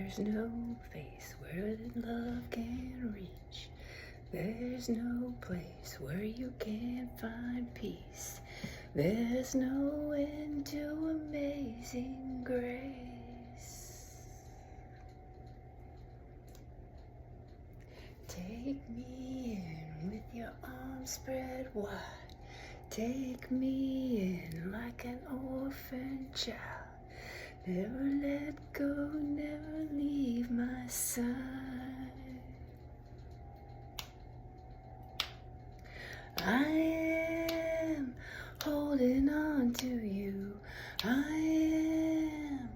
There's no place where love can reach. There's no place where you can't find peace. There's no end to amazing grace. Take me in with your arms spread wide. Take me in like an orphan child. Never let go, never leave my side. I am holding on to you. I am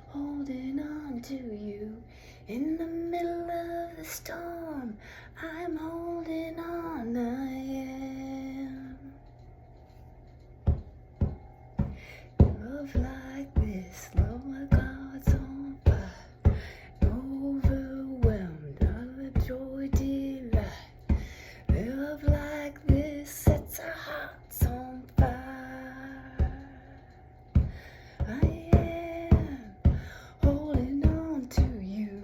holding on to you. In the middle of the storm, I'm holding on. I am. Love like this, love like God's on fire. Overwhelmed, out of joy, delight. Love like this sets our hearts on fire. I am holding on to you.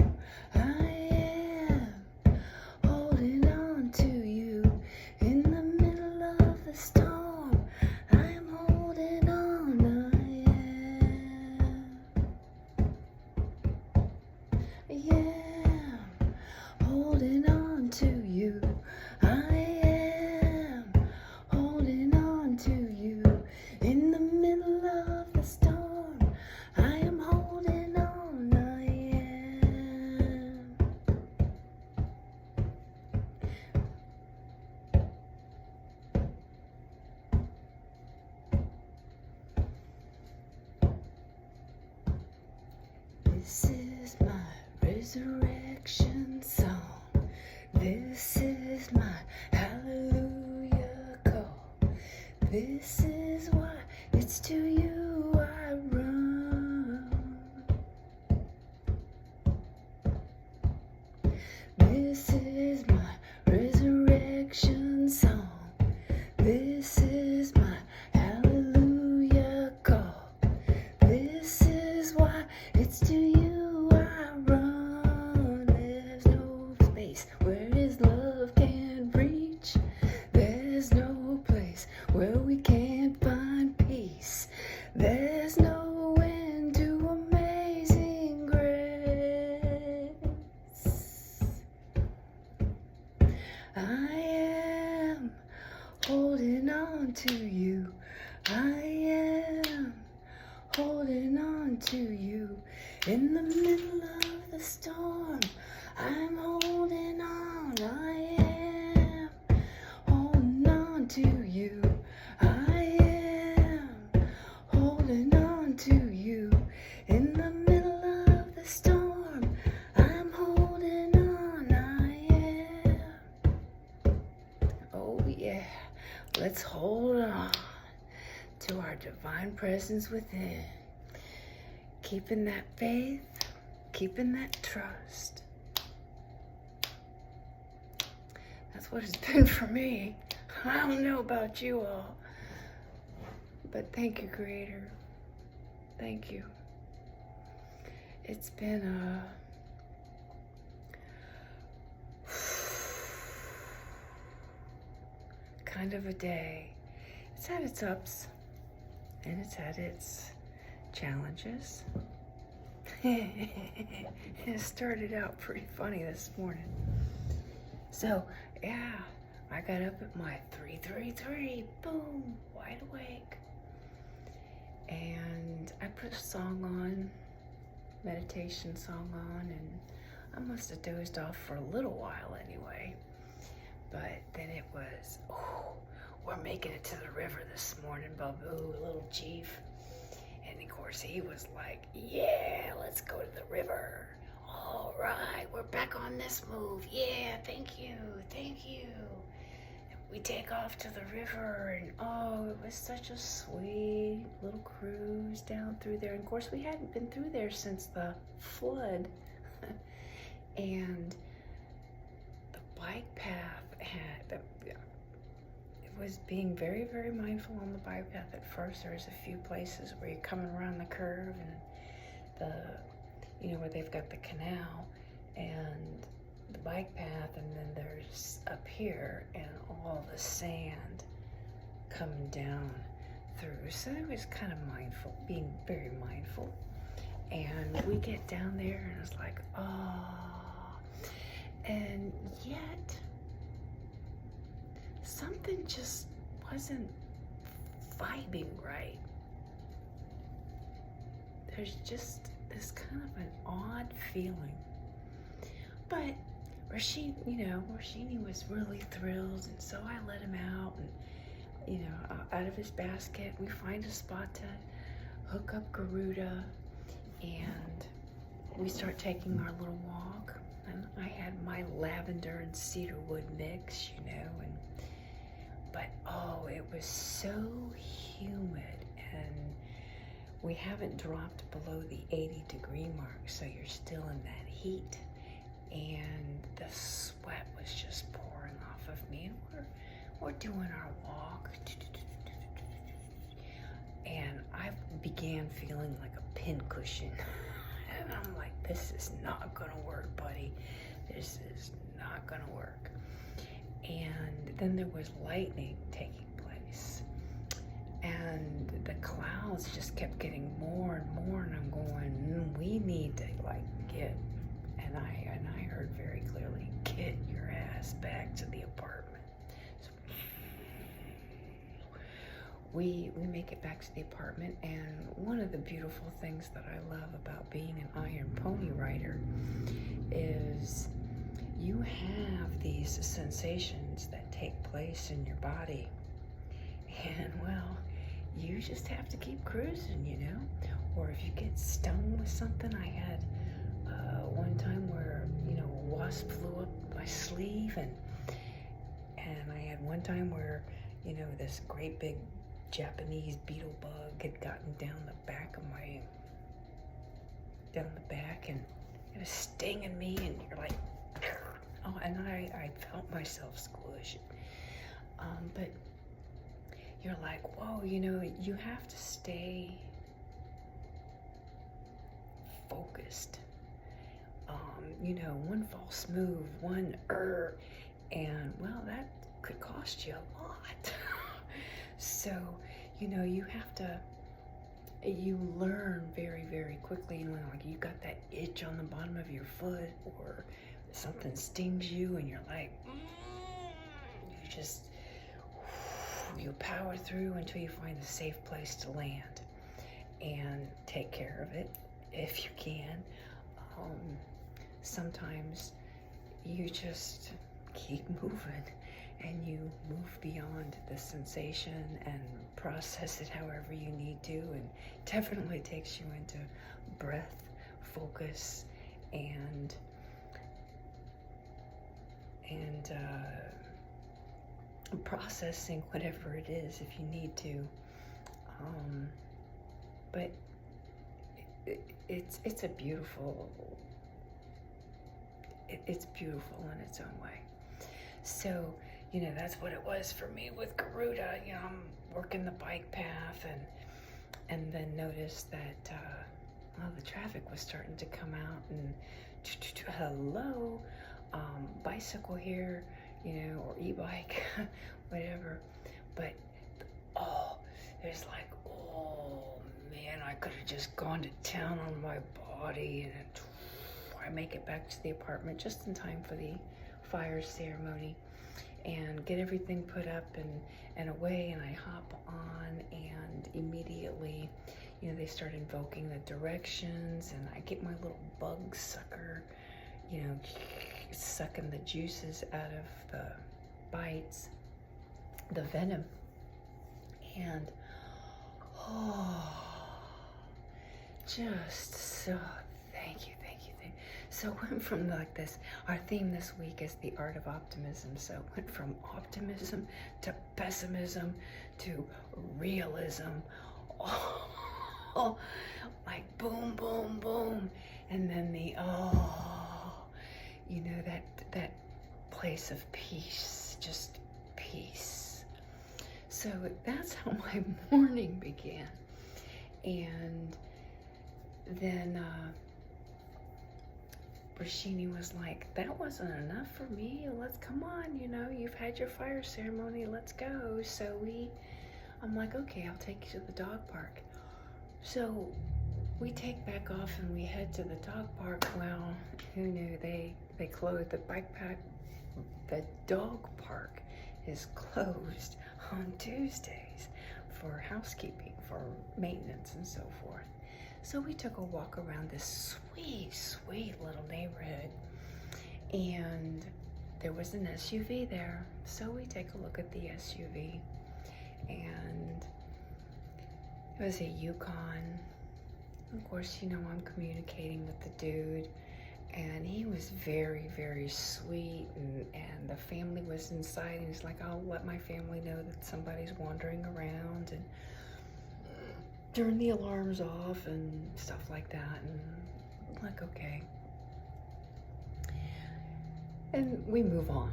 I am holding on to you. In the middle of the storm, I'm holding on. I am holding on to you. I am holding on to you. In the middle of the storm, I am holding on. I am. This is my resurrection song. This is my hallelujah call. This is why it's to you I run. This is my resurrection song. This is my hallelujah call. This is why it's to you I run. There's no space where his love can reach. There's no place where we can't find peace. There's no end to amazing grace. I am holding on to you. I am holding on to you. In the middle of the storm, I'm holding on. I am holding on to you. I am holding on to you. In the middle of the storm, I'm holding on. I am. Oh yeah, let's hold on to our divine presence within. Keeping that faith, keeping that trust. That's what it's been for me. I don't know about you all, but thank you, Creator. Thank you. It's been a kind of a day. It's had its ups and it's had its challenges. It started out pretty funny this morning. So, yeah, I got up at my 3:33, boom, wide awake. And I put a song on, meditation song on, and I must have dozed off for a little while anyway. But then it was, we're making it to the river this morning, Babu, little chief. And of course he was like, yeah, let's go to the river. All right, we're back on this move. Yeah, thank you. And we take off to the river, and it was such a sweet little cruise down through there. And of course we hadn't been through there since the flood. And the bike path was being very, very mindful on the bike path at first. There's a few places where you're coming around the curve and you know, where they've got the canal and the bike path, and then there's up here and all the sand coming down through. So it was kind of mindful, being very mindful. And we get down there and it's like, oh, and yet something just wasn't vibing right. There's just this kind of an odd feeling. But Rashini was really thrilled, and so I let him out, and out of his basket, we find a spot to hook up Garuda, and we start taking our little walk. And I had my lavender and cedarwood mix, but it was so humid, and we haven't dropped below the 80-degree mark, so you're still in that heat. And the sweat was just pouring off of me, and we're doing our walk, and I began feeling like a pincushion, and I'm like, this is not gonna work, buddy. This is not gonna work. And then there was lightning taking place, and the clouds just kept getting more and more, and I'm going, we need to get, and I heard very clearly, get your ass back to the apartment. So we make it back to the apartment, and one of the beautiful things that I love about being an Iron Pony rider is you have these sensations that take place in your body, and you just have to keep cruising, or if you get stung with something. I had one time where a wasp flew up my sleeve, and I had one time where this great big Japanese beetle bug had gotten down the back, and it was stinging me, and you're like, oh, and I felt myself squish. But you're like, whoa, you have to stay focused. One false move, and that could cost you a lot. So, you have to, you learn very, very quickly, like you got that itch on the bottom of your foot, or something stings you, and you're like, you power through until you find a safe place to land and take care of it if you can. Sometimes you just keep moving, and you move beyond the sensation and process it however you need to, and definitely takes you into breath, focus, and processing whatever it is if you need to. But it's a beautiful, it's beautiful in its own way. So, that's what it was for me with Garuda. I'm working the bike path, and then noticed that, the traffic was starting to come out, and hello, bicycle here, or e-bike, whatever. But, there's like, oh man, I could have just gone to town on my body, and I make it back to the apartment just in time for the fire ceremony, and get everything put up and away, and I hop on, and immediately, they start invoking the directions, and I get my little bug sucker, sucking the juices out of the bites, the venom, and just so thank you. So it went from like this, our theme this week is the art of optimism. So it went from optimism to pessimism to realism. Like boom, boom, boom. And then that place of peace, just peace. So that's how my morning began. And then Rashini was like, that wasn't enough for me. Let's come on, you know, you've had your fire ceremony, let's go. So I'm like, okay, I'll take you to the dog park. So we take back off and we head to the dog park. Well, who knew they closed the bike pack. The dog park is closed on Tuesdays for housekeeping, for maintenance and so forth. So we took a walk around this sweet, sweet little neighborhood, and there was an SUV there. So we take a look at the SUV, and it was a Yukon. Of course, you know, I'm communicating with the dude, and he was very, very sweet, and the family was inside, and he's like, I'll let my family know that somebody's wandering around, and turn the alarms off and stuff like that. And I'm like, okay. And we move on.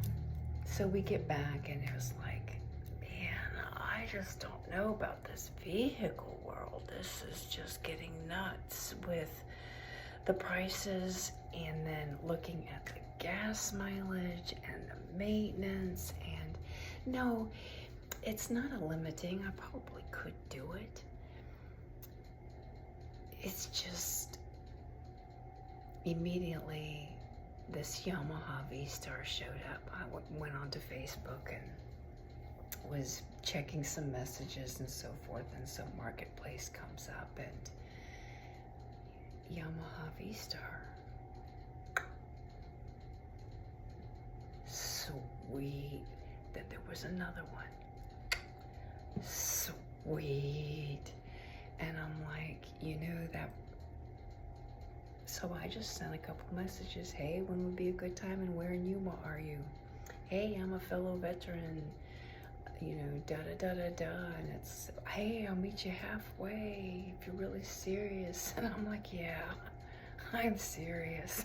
So we get back, and it was like, man, I just don't know about this vehicle world. This is just getting nuts with the prices, and then looking at the gas mileage and the maintenance. And no, it's not a limiting. I probably could do it. It's just immediately this Yamaha V-Star showed up. I went onto Facebook and was checking some messages and so forth, and some marketplace comes up, and Yamaha V-Star. Sweet. Then there was another one. Sweet. And I'm like, you know that. So I just sent a couple messages. Hey, when would be a good time, and where in Yuma are you? Hey, I'm a fellow veteran. You know, da da da da da. And it's, hey, I'll meet you halfway if you're really serious. And I'm like, yeah, I'm serious.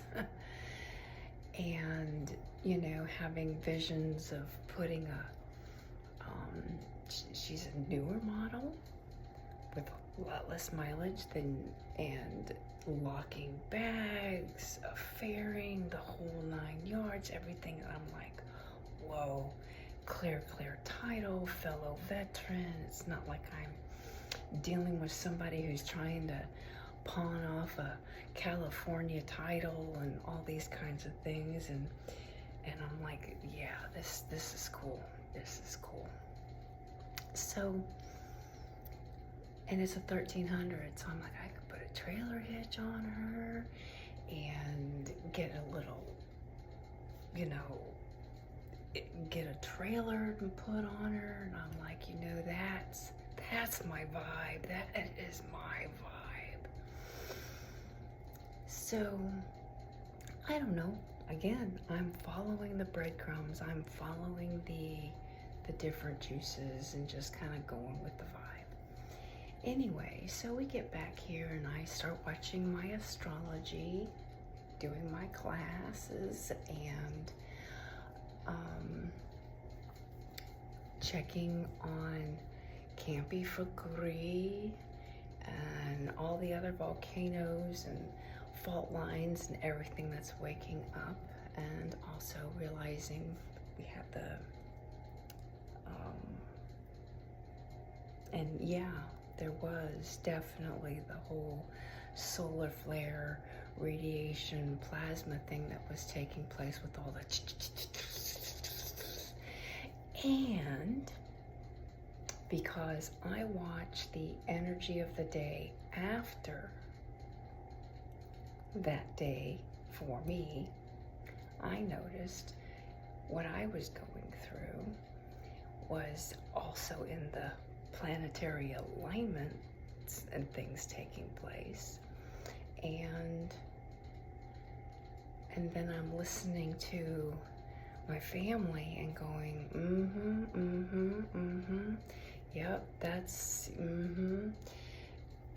And, you know, having visions of putting she's a newer model with a lot less mileage and locking bags, a fairing, the whole 9 yards, everything. And I'm like, whoa, clear title, fellow veteran. It's not like I'm dealing with somebody who's trying to pawn off a California title and all these kinds of things. And I'm like, yeah, this is cool. This is cool. So, and it's a 1300, so I'm like, I could put a trailer hitch on her and get a little, you know, get a trailer and put on her. And I'm like, you know, that's my vibe. That is my vibe. So, I don't know. Again, I'm following the breadcrumbs. I'm following the different juices and just kind of going with the vibe. Anyway, so we get back here and I start watching my astrology, doing my classes, and checking on Campi Fugri and all the other volcanoes and fault lines and everything that's waking up, and also realizing we had the and yeah, there was definitely the whole solar flare radiation plasma thing that was taking place with all the and because I watched the energy of the day after that day for me, I noticed what I was going through was also in the planetary alignments and things taking place. And then I'm listening to my family and going, yep, that's,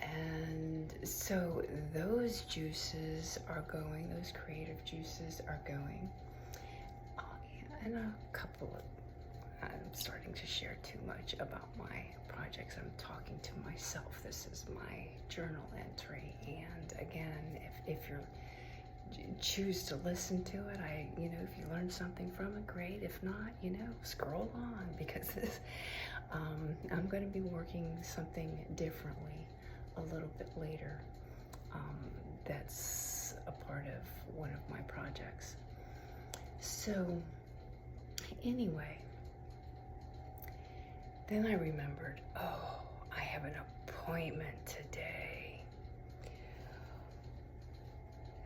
And so those juices are going, those creative juices are going. And a couple of, I'm starting to share too much about my projects. I'm talking to myself. This is my journal entry. And again, if you're choose to listen to it, if you learn something from it, great. If not, scroll on, because I'm going to be working something differently a little bit later. That's a part of one of my projects. So anyway, then I remembered, oh, I have an appointment today.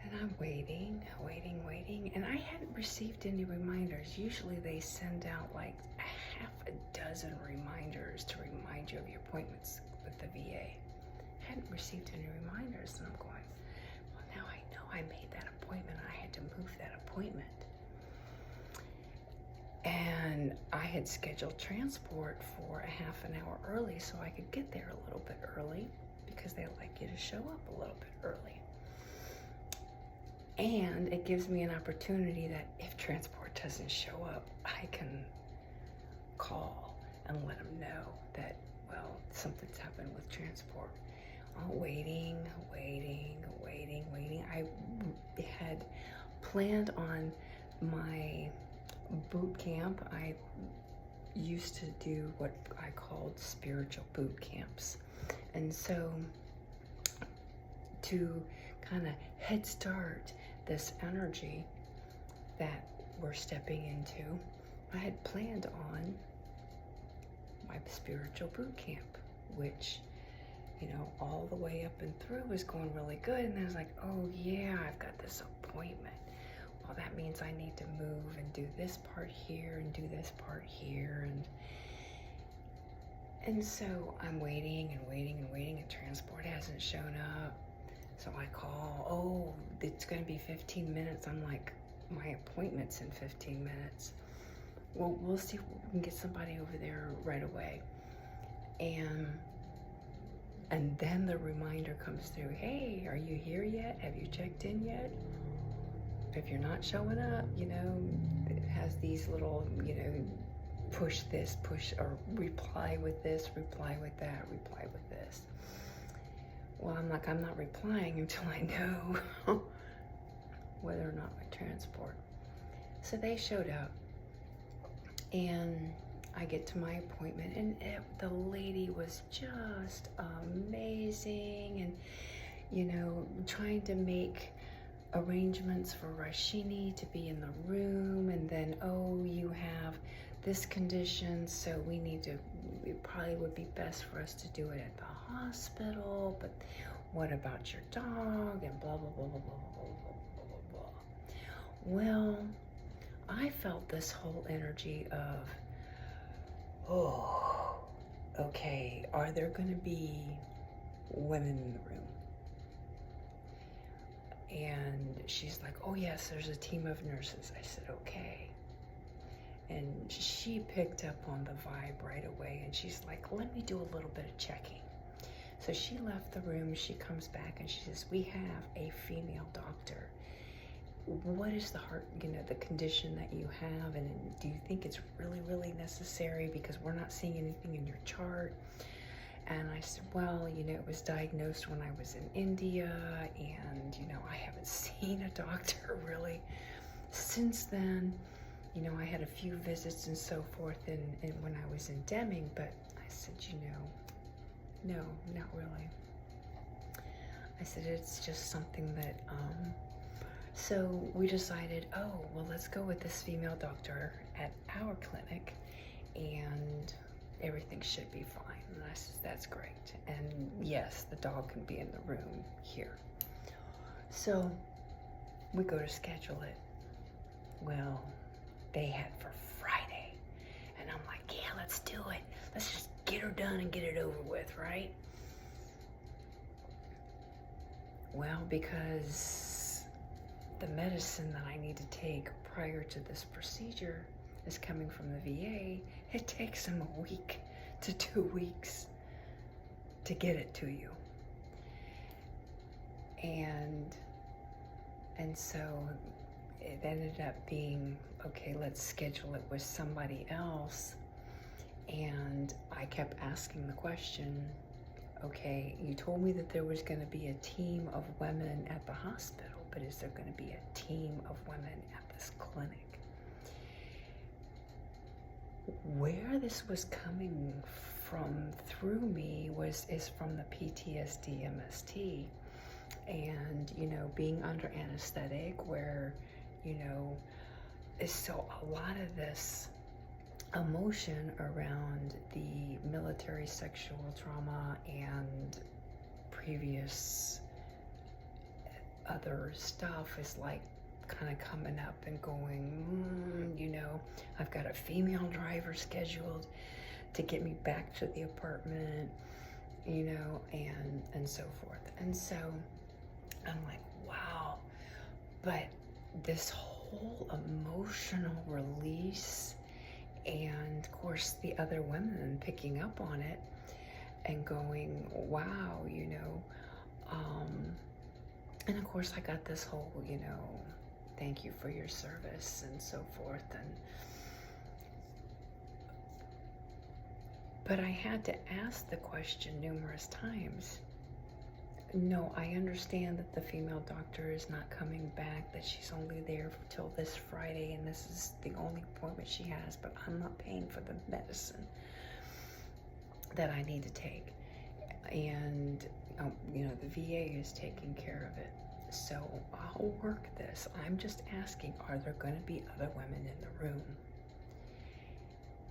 And I'm waiting, and I hadn't received any reminders. Usually they send out like half a dozen reminders to remind you of your appointments with the VA. I hadn't received any reminders, and I'm going, well, now I know I made that appointment. I had to move that appointment. And I had scheduled transport for a half an hour early so I could get there a little bit early, because they like you to show up a little bit early. And it gives me an opportunity that if transport doesn't show up, I can call and let them know that, well, something's happened with transport. I'm waiting. I had planned on my boot camp. I used to do what I called spiritual boot camps. And so to kind of head start this energy that we're stepping into, I had planned on my spiritual boot camp, which, all the way up and through was going really good. And I was like, oh yeah, I've got this appointment. Well, that means I need to move and do this part here and do this part here. And so I'm waiting, and transport hasn't shown up. So I call, oh, it's going to be 15 minutes. I'm like, my appointment's in 15 minutes. Well, we'll see if we can get somebody over there right away. And then the reminder comes through, hey, are you here yet? Have you checked in yet? If you're not showing up, it has these little, push this, push, or reply with this, reply with that, reply with this. Well, I'm not replying until I know whether or not my transport. So they showed up, and I get to my appointment, and the lady was just amazing, and, trying to make arrangements for Rashini to be in the room, and then, oh, you have this condition, so it probably would be best for us to do it at the hospital, but what about your dog, and blah, blah, blah, blah, blah, blah, blah, blah, blah. Well, I felt this whole energy of, oh, okay, are there going to be women in the room? And she's like, oh yes, there's a team of nurses. I said, okay. And she picked up on the vibe right away, and she's like, let me do a little bit of checking. So she left the room, she comes back, and she says, we have a female doctor. What is the heart, the condition that you have, and do you think it's really, really necessary, because we're not seeing anything in your chart? And I said, well, it was diagnosed when I was in India, and, I haven't seen a doctor really since then. I had a few visits and so forth and when I was in Deming, but I said, no, not really. I said, it's just something that, so we decided, oh, well, let's go with this female doctor at our clinic, and everything should be fine. And I said, that's great. And yes, the dog can be in the room here. So we go to schedule it. Well, they had for Friday. And I'm like, yeah, let's do it. Let's just get her done and get it over with, right? Well, because the medicine that I need to take prior to this procedure is coming from the VA, it takes them a week to 2 weeks to get it to you. And so it ended up being, okay, let's schedule it with somebody else. And I kept asking the question, okay, you told me that there was going to be a team of women at the hospital, but is there going to be a team of women at this clinic? Where this was coming from through me is from the PTSD MST, and being under anesthetic, where so a lot of this emotion around the military sexual trauma and previous other stuff is like kind of coming up and going, I've got a female driver scheduled to get me back to the apartment, and so forth. And so I'm like, wow. But this whole emotional release, and of course the other women picking up on it and going, wow, and of course I got this whole, thank you for your service and so forth. But I had to ask the question numerous times. No, I understand that the female doctor is not coming back, that she's only there till this Friday, and this is the only appointment she has, but I'm not paying for the medicine that I need to take. And, the VA is taking care of it. So I'll work this. I'm just asking, are there going to be other women in the room?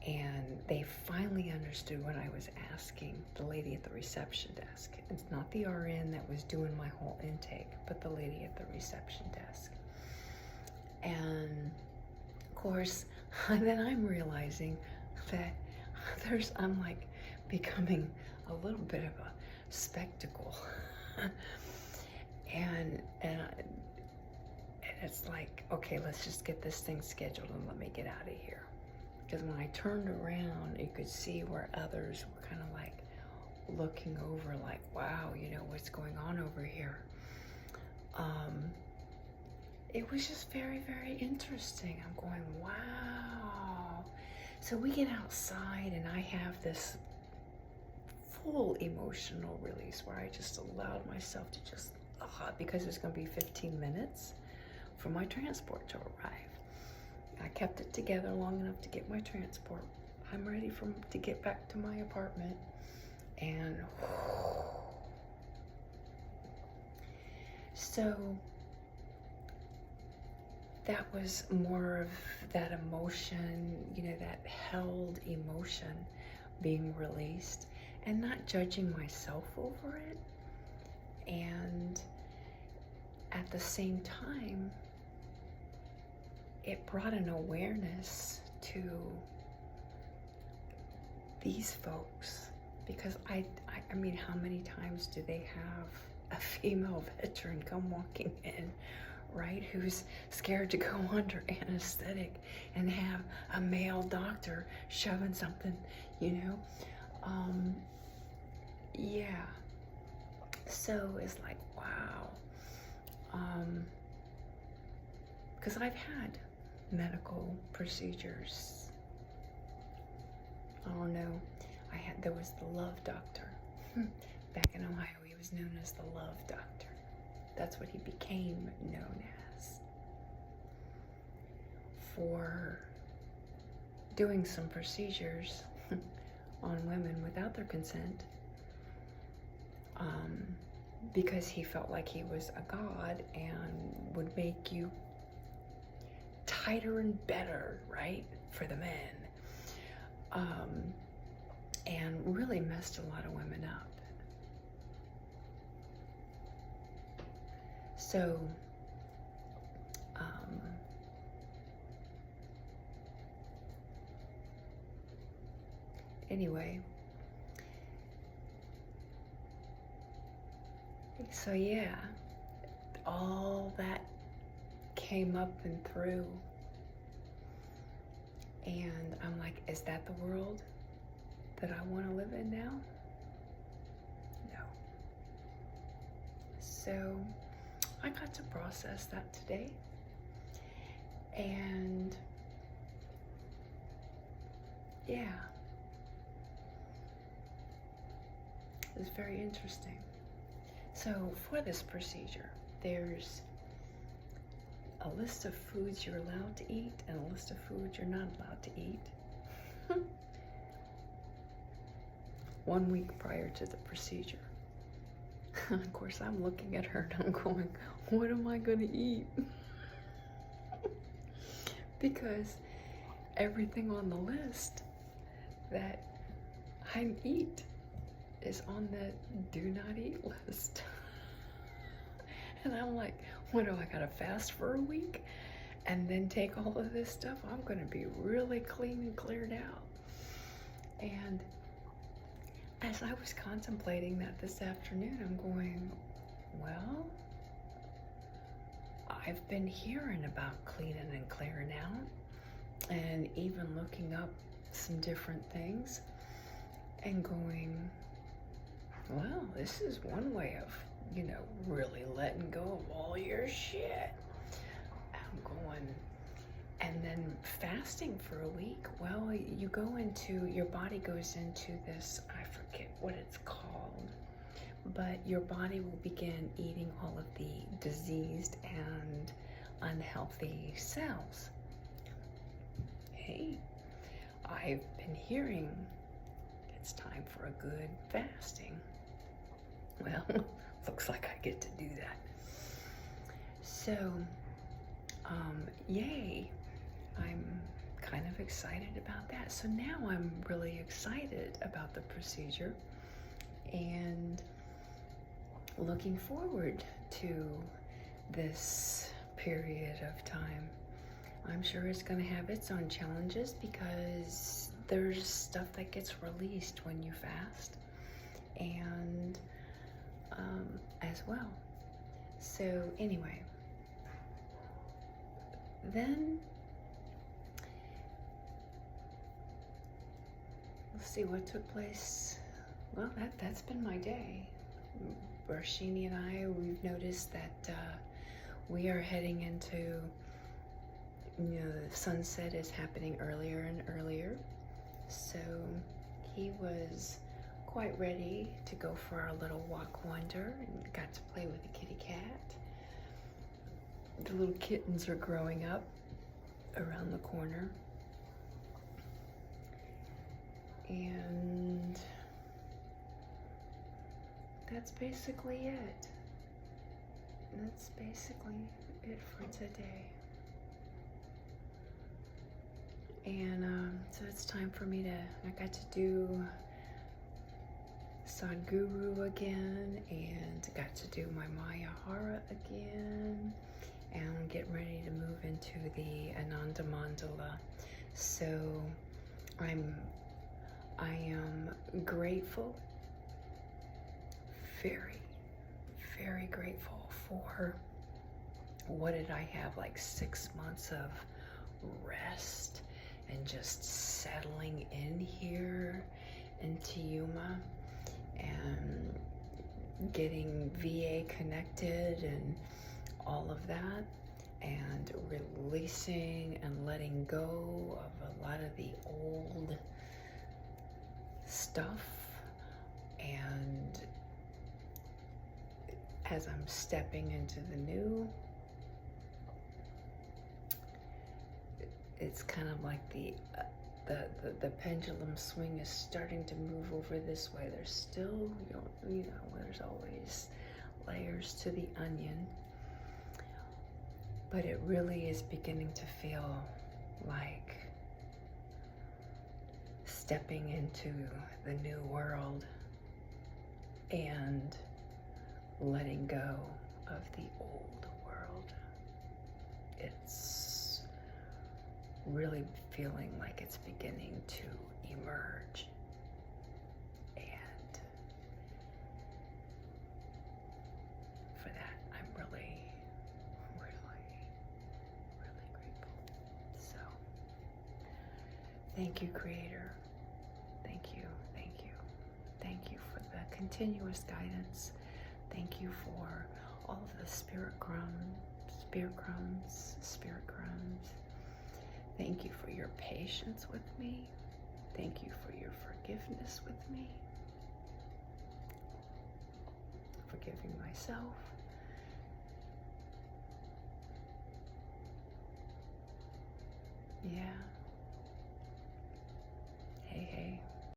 And they finally understood what I was asking the lady at the reception desk. It's not the RN that was doing my whole intake, but the lady at the reception desk. And of course, then I'm realizing that I'm like becoming a little bit of a spectacle. and it's like, okay, let's just get this thing scheduled and let me get out of here. Because when I turned around, you could see where others were kind of like looking over, like, wow, what's going on over here. It was just very, very interesting. I'm going, wow. So we get outside and I have this full emotional release where I just allowed myself to just, because it's going to be 15 minutes for my transport to arrive. I kept it together long enough to get my transport. I'm ready to get back to my apartment. And so that was more of that emotion, that held emotion being released, and not judging myself over it. And at the same time, it brought an awareness to these folks, because I mean, how many times do they have a female veteran come walking in, right, who's scared to go under anesthetic, and have a male doctor shoving something, yeah. So it's like, wow. Because I've had medical procedures. Oh no, there was the love doctor. Back in Ohio, he was known as the love doctor. That's what he became known as. For doing some procedures on women without their consent, because he felt like he was a god and would make you tighter and better, right, for the men, and really messed a lot of women up. So anyway, so yeah, all that came up and through, and I'm like, is that the world that I want to live in now? No. So I got to process that today, and yeah, it was very interesting. So for this procedure, there's a list of foods you're allowed to eat and a list of foods you're not allowed to eat. 1 week prior to the procedure. Of course, I'm looking at her and I'm going, what am I going to eat? Because everything on the list that I eat is on the do not eat list. And I'm like, what do I gotta fast for a week and then take all of this stuff? I'm gonna be really clean and cleared out. And as I was contemplating that this afternoon, I'm going, well, I've been hearing about cleaning and clearing out and even looking up some different things and going, well, this is one way of, really letting go of all your shit. I'm going, and then fasting for a week. Well, your body goes into this, I forget what it's called, but your body will begin eating all of the diseased and unhealthy cells. Hey, I've been hearing it's time for a good fasting. Well, looks like I get to do that. So, yay. I'm kind of excited about that. So now I'm really excited about the procedure and looking forward to this period of time. I'm sure it's going to have its own challenges because there's stuff that gets released when you fast, and as well. So anyway, then let's see what took place. Well, that's been my day. Barshini and I, we've noticed that we are heading into, the sunset is happening earlier and earlier. So he was quite ready to go for our little walk wonder and got to play with the kitty cat. The little kittens are growing up around the corner. And that's basically it. That's basically it for today. And so it's time for me I got to do Sadhguru again, and got to do my Mayahara again, and I'm getting ready to move into the Ananda Mandala. So I am grateful, very, very grateful for, what did I have, like 6 months of rest and just settling in here into Yuma and getting VA connected and all of that, and releasing and letting go of a lot of the old stuff. And as I'm stepping into the new, it's kind of like the pendulum swing is starting to move over this way. There's still, there's always layers to the onion, but it really is beginning to feel like stepping into the new world and letting go of the old world. It's really feeling like it's beginning to emerge. And for that, I'm really, really, really grateful. So, thank you, Creator. Thank you, thank you. Thank you for the continuous guidance. Thank you for all of the spirit crumbs. Thank you for your patience with me. Thank you for your forgiveness with me. Forgiving myself. Yeah. Hey, hey.